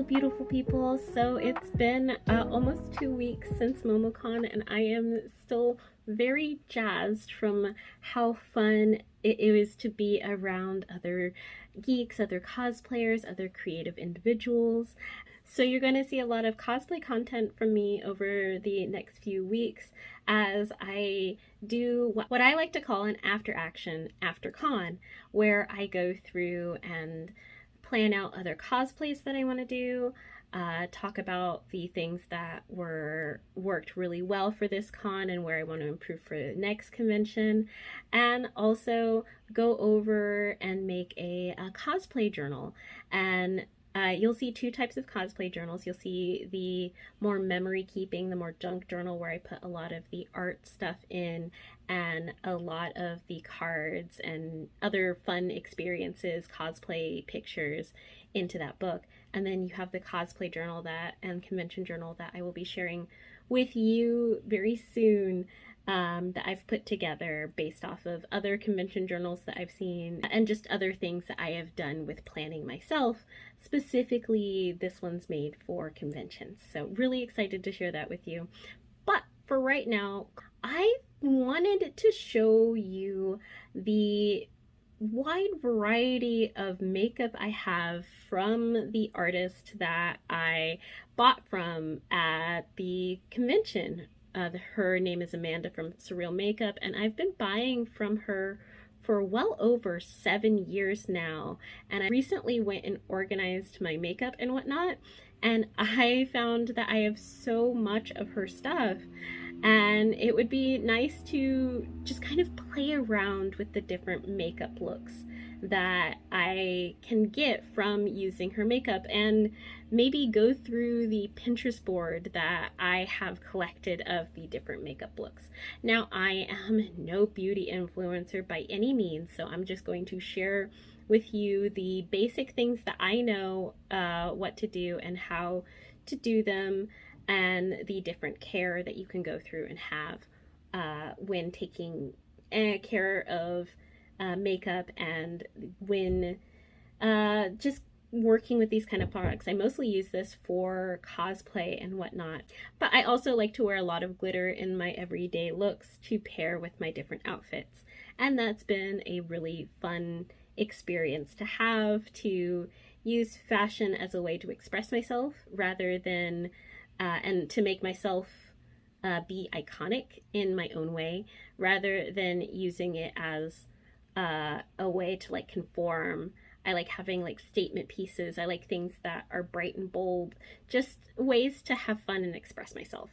beautiful people. So it's been almost 2 weeks since MomoCon, and I am still very jazzed from how fun it is to be around other geeks, other cosplayers, other creative individuals. So you're going to see a lot of cosplay content from me over the next few weeks as I do what I like to call an after action after con, where I go through and plan out other cosplays that I want to do, talk about the things that worked really well for this con and where I want to improve for the next convention, and also go over and make a cosplay journal. And you'll see two types of cosplay journals. You'll see the more memory keeping, the more junk journal, where I put a lot of the art stuff in and a lot of the cards and other fun experiences, cosplay pictures into that book. And then you have the cosplay journal and convention journal that I will be sharing with you very soon, that I've put together based off of other convention journals that I've seen and just other things that I have done with planning myself. Specifically, this one's made for conventions. So really excited to share that with you. But for right now, I wanted to show you the wide variety of makeup I have from the artist that I bought from at the convention. Her name is Amanda from Surreal Makeup, and I've been buying from her for well over 7 years now. And I recently went and organized my makeup and whatnot, and I found that I have so much of her stuff, and it would be nice to just kind of play around with the different makeup looks that I can get from using her makeup, and maybe go through the Pinterest board that I have collected of the different makeup looks. Now, I am no beauty influencer by any means, so I'm just going to share with you the basic things that I know what to do and how to do them, and the different care that you can go through and have when taking care of makeup and when just working with these kind of products. I mostly use this for cosplay and whatnot, but I also like to wear a lot of glitter in my everyday looks to pair with my different outfits, and that's been a really fun experience to have, to use fashion as a way to express myself rather than and to make myself be iconic in my own way, rather than using it as a way to like conform. I like having like statement pieces. I like things that are bright and bold, just ways to have fun and express myself.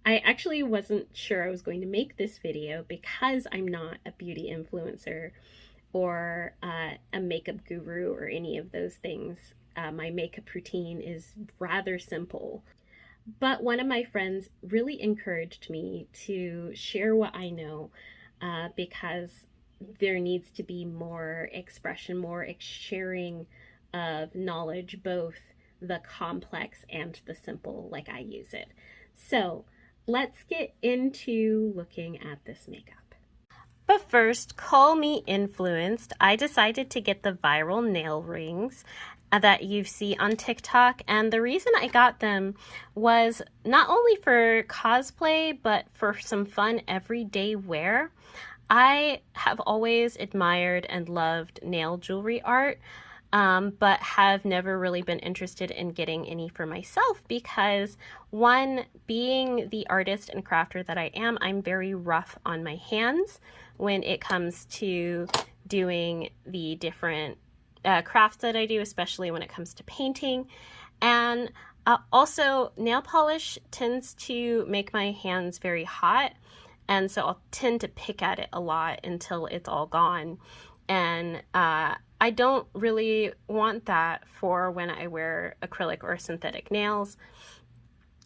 I actually wasn't sure I was going to make this video because I'm not a beauty influencer or a makeup guru or any of those things. My makeup routine is rather simple. But one of my friends really encouraged me to share what I know because there needs to be more expression, more sharing of knowledge, both the complex and the simple, like I use it. So let's get into looking at this makeup. But first, call me influenced. I decided to get the viral nail rings that you see on TikTok, and the reason I got them was not only for cosplay, but for some fun everyday wear. I have always admired and loved nail jewelry art, but have never really been interested in getting any for myself because, one, being the artist and crafter that I am, I'm very rough on my hands when it comes to doing the different crafts that I do, especially when it comes to painting. And also, nail polish tends to make my hands very hot, and so I'll tend to pick at it a lot until it's all gone. And I don't really want that for when I wear acrylic or synthetic nails,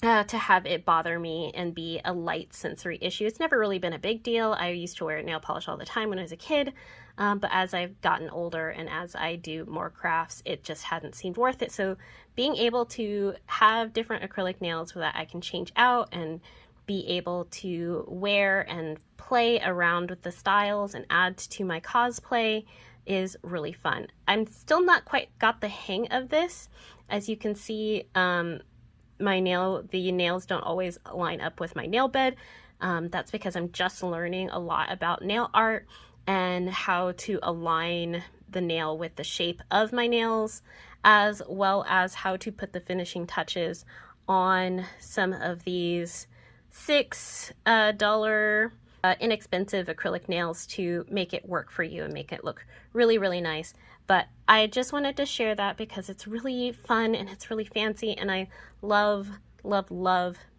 to have it bother me and be a light sensory issue. It's never really been a big deal. I used to wear nail polish all the time when I was a kid, but as I've gotten older and as I do more crafts, it just hadn't seemed worth it. So being able to have different acrylic nails that I can change out and be able to wear and play around with the styles and add to my cosplay is really fun. I'm still not quite got the hang of this. As you can see, the nails don't always line up with my nail bed. That's because I'm just learning a lot about nail art and how to align the nail with the shape of my nails, as well as how to put the finishing touches on some of these $6 inexpensive acrylic nails to make it work for you and make it look really, really nice. But I just wanted to share that because it's really fun and it's really fancy, and I love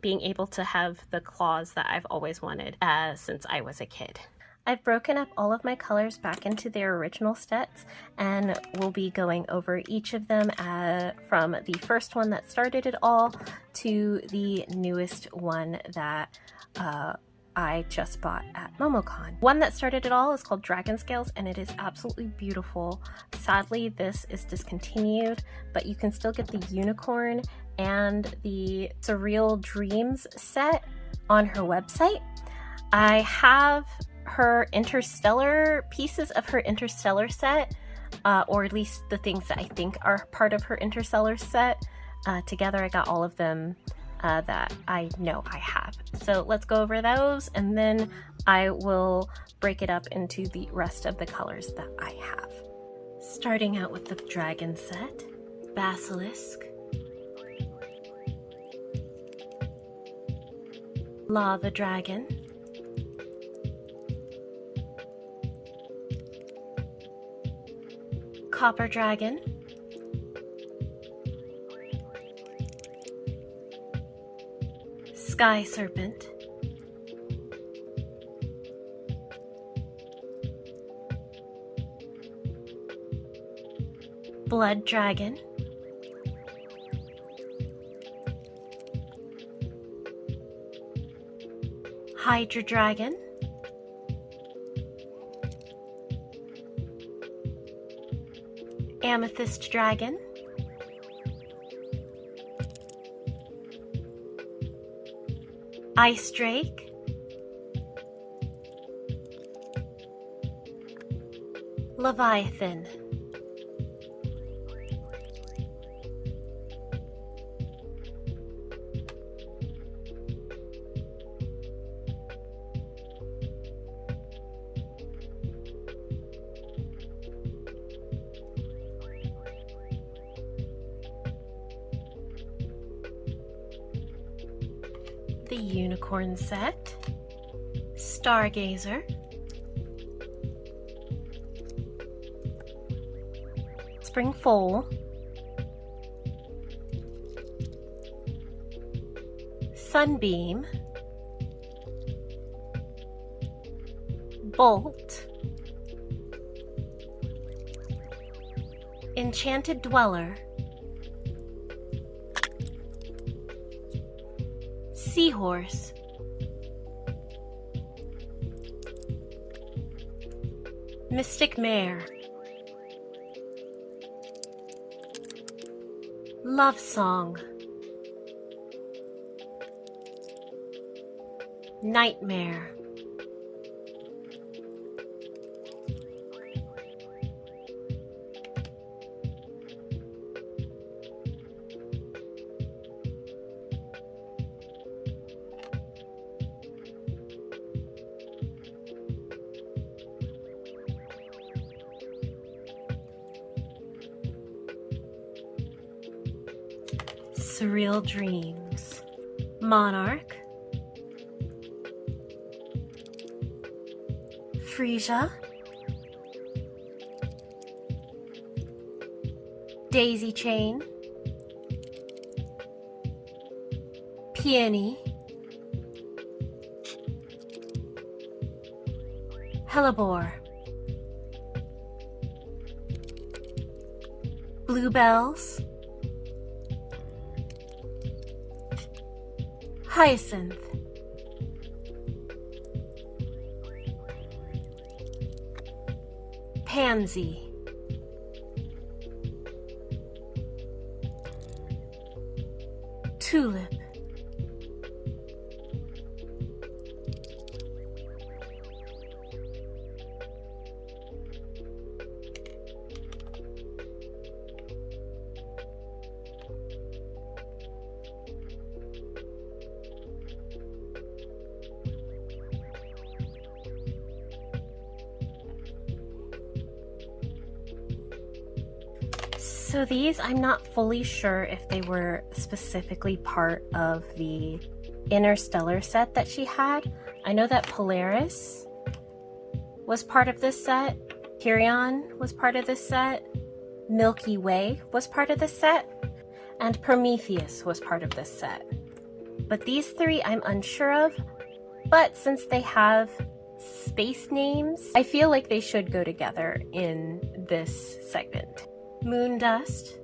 being able to have the claws that I've always wanted since I was a kid. I've broken up all of my colors back into their original sets, and we'll be going over each of them from the first one that started it all to the newest one that I just bought at MomoCon. One that started it all is called Dragon Scales, and it is absolutely beautiful. Sadly, this is discontinued, but you can still get the unicorn and the Surreal Dreams set on her website. I have her Interstellar pieces of her Interstellar set, or at least the things that I think are part of her Interstellar set. Together I got all of them that I know I have. So let's go over those, and then I will break it up into the rest of the colors that I have. Starting out with the dragon set, Basilisk, Lava Dragon, Copper Dragon, Sky Serpent, Blood Dragon, Hydra Dragon, Amethyst Dragon, Ice Drake, Leviathan, the Unicorn set, Stargazer, Spring Foal, Sunbeam, Bolt, Enchanted Dweller, Seahorse, Mystic Mare, Love Song, Nightmare, Surreal Dreams, Monarch, Frisia, Daisy Chain, Peony, Hellebore, Bluebells, Hyacinth, Pansy, Tulip, So these, I'm not fully sure if they were specifically part of the Interstellar set that she had. I know that Polaris was part of this set, Hyperion was part of this set, Milky Way was part of this set, and Prometheus was part of this set. But these three I'm unsure of, but since they have space names, I feel like they should go together in this segment. Moon Dust,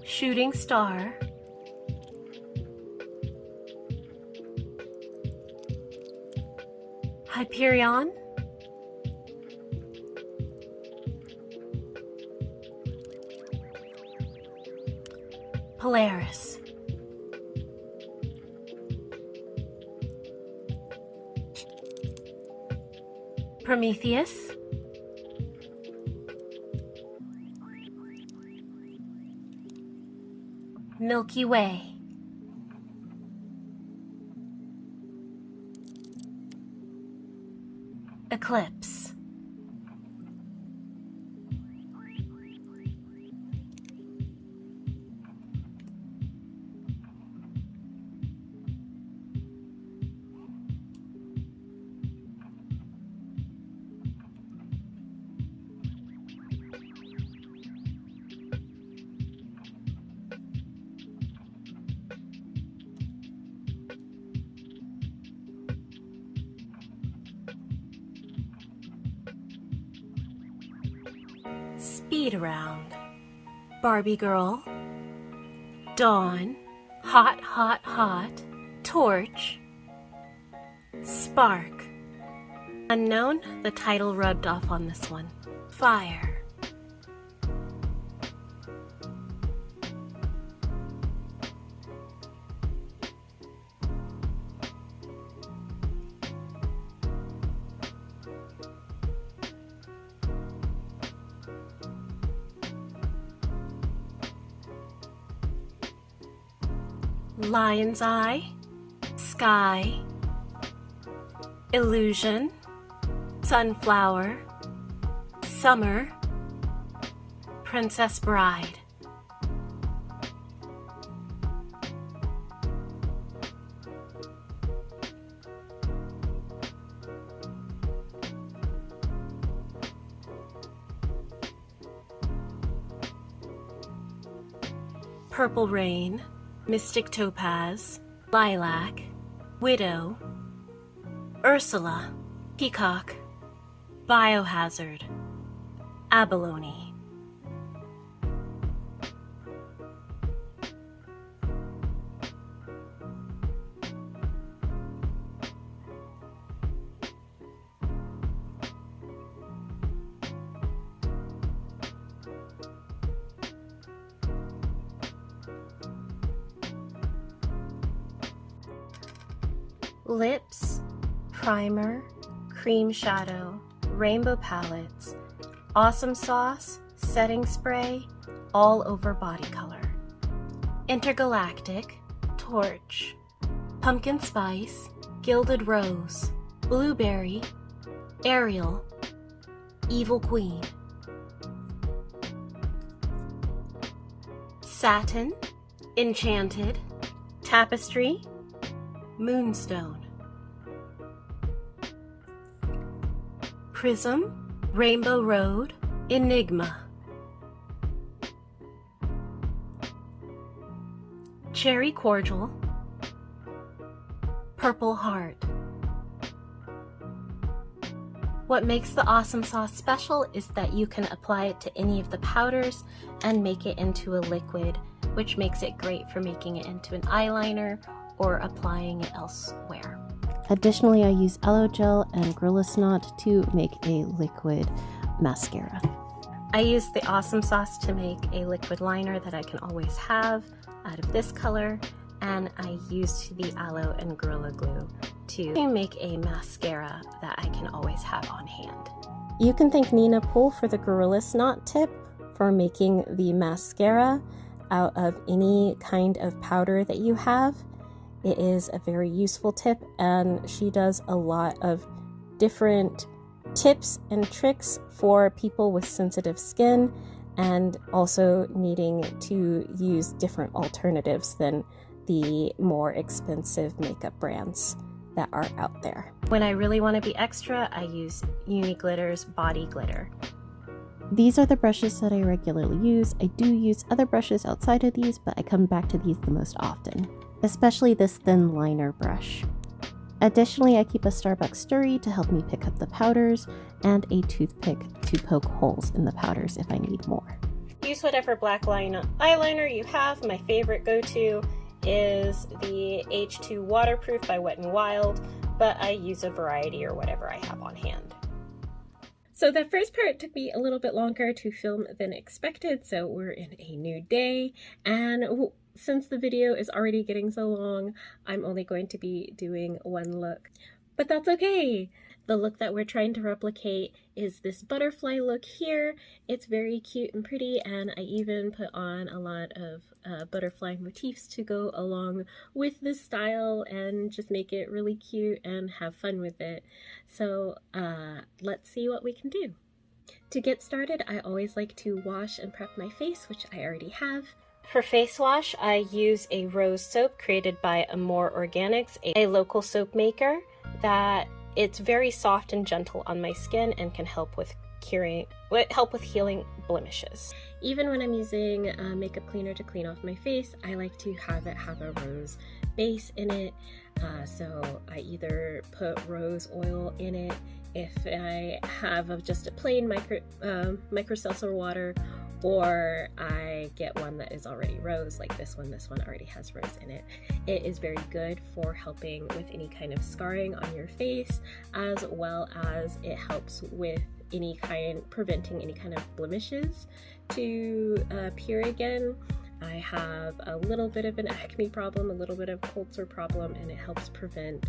Shooting Star, Hyperion, Polaris, Prometheus, Milky Way, Eclipse, Speed Around, Barbie Girl, Dawn, Hot, Hot, Hot, Torch, Spark. Unknown, the title rubbed off on this one. Fire. Lion's Eye, Sky, Illusion, Sunflower, Summer, Princess Bride. Purple Rain, Mystic Topaz, Lilac, Widow, Ursula, Peacock, Biohazard, Abalone. Lips, Primer, Cream Shadow, Rainbow Palettes, Awesome Sauce, Setting Spray, All Over Body Color. Intergalactic, Torch, Pumpkin Spice, Gilded Rose, Blueberry, Ariel, Evil Queen. Satin, Enchanted, Tapestry, Moonstone. Prism, Rainbow Road, Enigma. Cherry Cordial, Purple Heart. What makes the Awesome Sauce special is that you can apply it to any of the powders and make it into a liquid, which makes it great for making it into an eyeliner or applying it elsewhere. Additionally, I use aloe gel and Gorilla Snot to make a liquid mascara. I use the Awesome Sauce to make a liquid liner that I can always have out of this color, and I used the aloe and Gorilla Glue to make a mascara that I can always have on hand. You can thank Nina Poole for the Gorilla Snot tip for making the mascara out of any kind of powder that you have. It is a very useful tip, and she does a lot of different tips and tricks for people with sensitive skin and also needing to use different alternatives than the more expensive makeup brands that are out there. When I really want to be extra, I use Glitter's Body Glitter. These are the brushes that I regularly use. I do use other brushes outside of these, but I come back to these the most often, especially this thin liner brush. Additionally, I keep a Starbucks stirrer to help me pick up the powders and a toothpick to poke holes in the powders if I need more. Use whatever black line eyeliner you have. My favorite go-to is the H2 Waterproof by Wet n Wild, but I use a variety or whatever I have on hand. So the first part took me a little bit longer to film than expected, so we're in a new day, and since the video is already getting so long, I'm only going to be doing one look, but that's okay. The look that we're trying to replicate is this butterfly look here. It's very cute and pretty, and I even put on a lot of butterfly motifs to go along with this style and just make it really cute and have fun with it. So let's see what we can do. To get started, I always like to wash and prep my face, which I already have. For face wash, I use a rose soap created by Amore Organics, a local soap maker that it's very soft and gentle on my skin and can help with healing blemishes. Even when I'm using a makeup cleaner to clean off my face, I like to have it have a rose base in it. So I either put rose oil in it if I have just a plain microseltzer water, or I get one that is already rose, like this one. This one already has rose in it. It is very good for helping with any kind of scarring on your face, as well as it helps with preventing any kind of blemishes to appear again. I have a little bit of an acne problem, a little bit of cold sore problem, and it helps prevent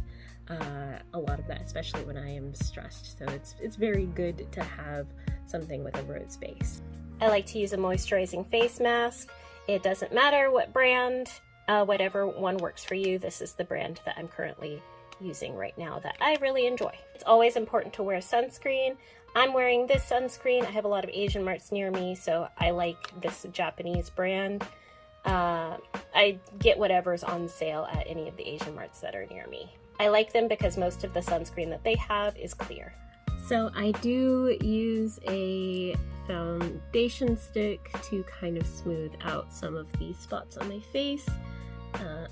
a lot of that, especially when I am stressed. So it's very good to have something with a rose base. I like to use a moisturizing face mask. It doesn't matter what brand, whatever one works for you. This is the brand that I'm currently using right now that I really enjoy. It's always important to wear sunscreen. I'm wearing this sunscreen. I have a lot of Asian marts near me, so I like this Japanese brand. I get whatever's on sale at any of the Asian marts that are near me. I like them because most of the sunscreen that they have is clear. So I do use a foundation stick to kind of smooth out some of these spots on my face.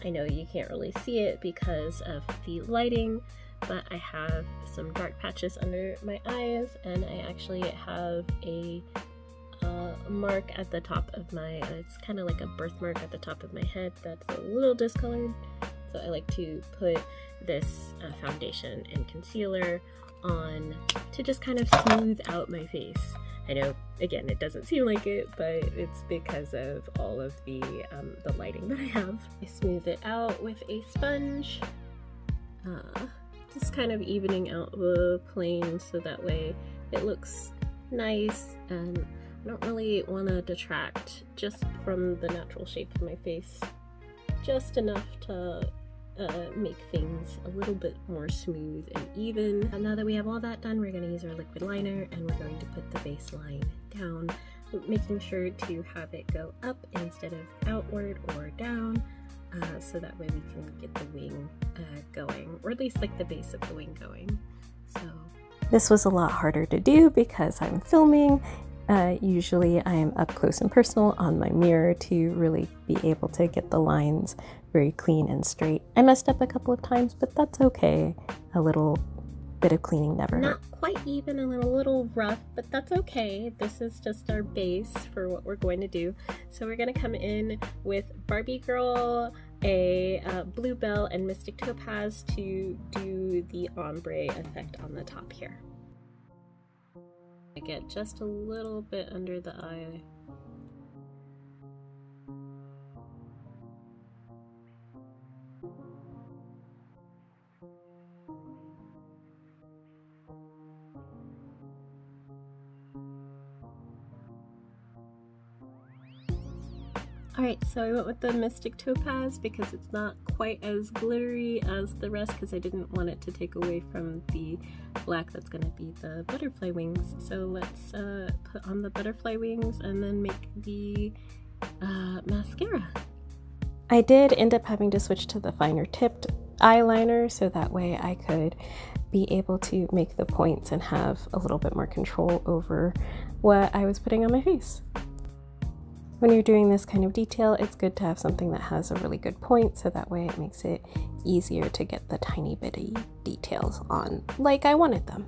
I know you can't really see it because of the lighting, but I have some dark patches under my eyes, and I actually have a mark at the top of it's kind of like a birthmark at the top of my head that's a little discolored. So I like to put this foundation and concealer on to just kind of smooth out my face. I know, again, it doesn't seem like it, but it's because of all of the lighting that I have. I smooth it out with a sponge, just kind of evening out the plane so that way it looks nice, and I don't really want to detract just from the natural shape of my face, just enough to make things a little bit more smooth and even. And now that we have all that done, we're going to use our liquid liner and we're going to put the base line down, making sure to have it go up instead of outward or down, so that way we can get the wing going, or at least like the base of the wing going. So this was a lot harder to do because I'm filming. Usually I am up close and personal on my mirror to really be able to get the lines very clean and straight. I messed up a couple of times, but that's okay. A little bit of cleaning never hurt. Not quite even and a little rough, but that's okay. This is just our base for what we're going to do. So we're going to come in with Barbie Girl, a Bluebell, and Mystic Topaz to do the ombre effect on the top here. I get just a little bit under the eye. Alright, so I went with the Mystic Topaz because it's not quite as glittery as the rest because I didn't want it to take away from the black that's going to be the butterfly wings. So let's put on the butterfly wings and then make the mascara. I did end up having to switch to the finer tipped eyeliner so that way I could be able to make the points and have a little bit more control over what I was putting on my face. When you're doing this kind of detail, it's good to have something that has a really good point so that way it makes it easier to get the tiny bitty details on like I wanted them.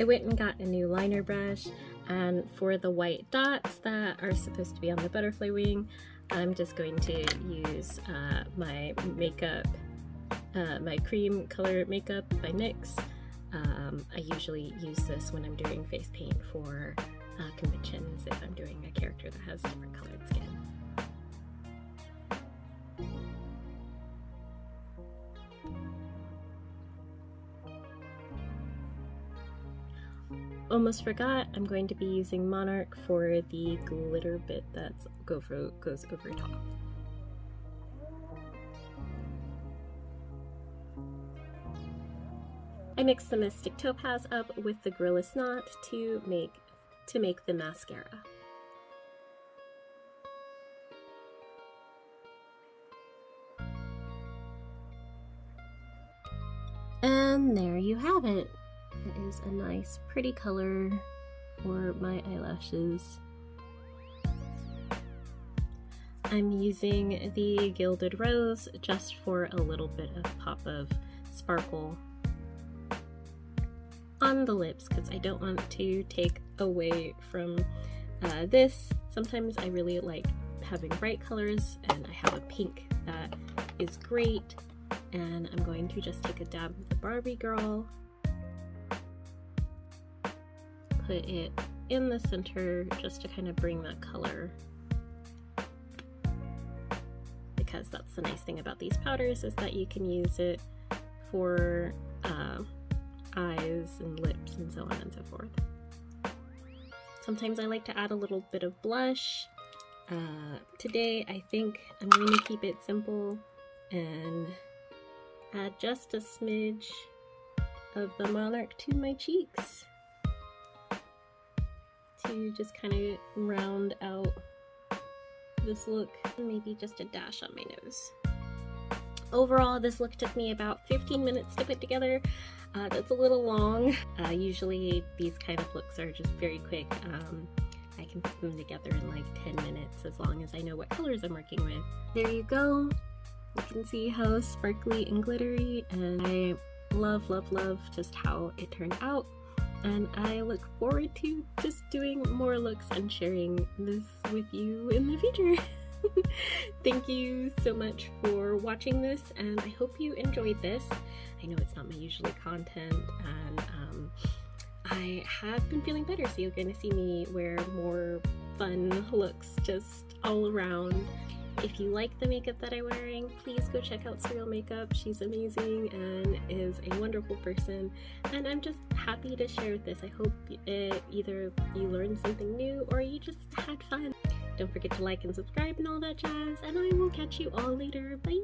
I went and got a new liner brush, and for the white dots that are supposed to be on the butterfly wing, I'm just going to use my makeup, my cream color makeup by NYX. I usually use this when I'm doing face paint for conventions if I'm doing a character that has different colored skin. Almost forgot, I'm going to be using Monarch for the glitter bit that goes over top. I mixed the Mystic Topaz up with the Gorilla Snot to make the mascara. And there you have it. It is a nice pretty color for my eyelashes. I'm using the Gilded Rose just for a little bit of pop of sparkle on the lips because I don't want to take away from this. Sometimes I really like having bright colors, and I have a pink that is great, and I'm going to just take a dab of the Barbie Girl, put it in the center just to kind of bring that color, because that's the nice thing about these powders is that you can use it for eyes and lips and so on and so forth. Sometimes I like to add a little bit of blush. Today I think I'm going to keep it simple and add just a smidge of the Monarch to my cheeks to just kind of round out this look. Maybe just a dash on my nose. Overall, this look took me about 15 minutes to put together. That's a little long. Usually these kind of looks are just very quick. I can put them together in like 10 minutes as long as I know what colors I'm working with. There you go. You can see how sparkly and glittery, and I love, love, love just how it turned out. And I look forward to just doing more looks and sharing this with you in the future. Thank you so much for watching this, and I hope you enjoyed this. I know it's not my usual content, and I have been feeling better, so you're going to see me wear more fun looks just all around. If you like the makeup that I'm wearing, please go check out Surreal Makeup. She's amazing and is a wonderful person, and I'm just happy to share this. I hope either you learned something new or you just had fun. Don't forget to like and subscribe and all that jazz, and I will catch you all later. Bye!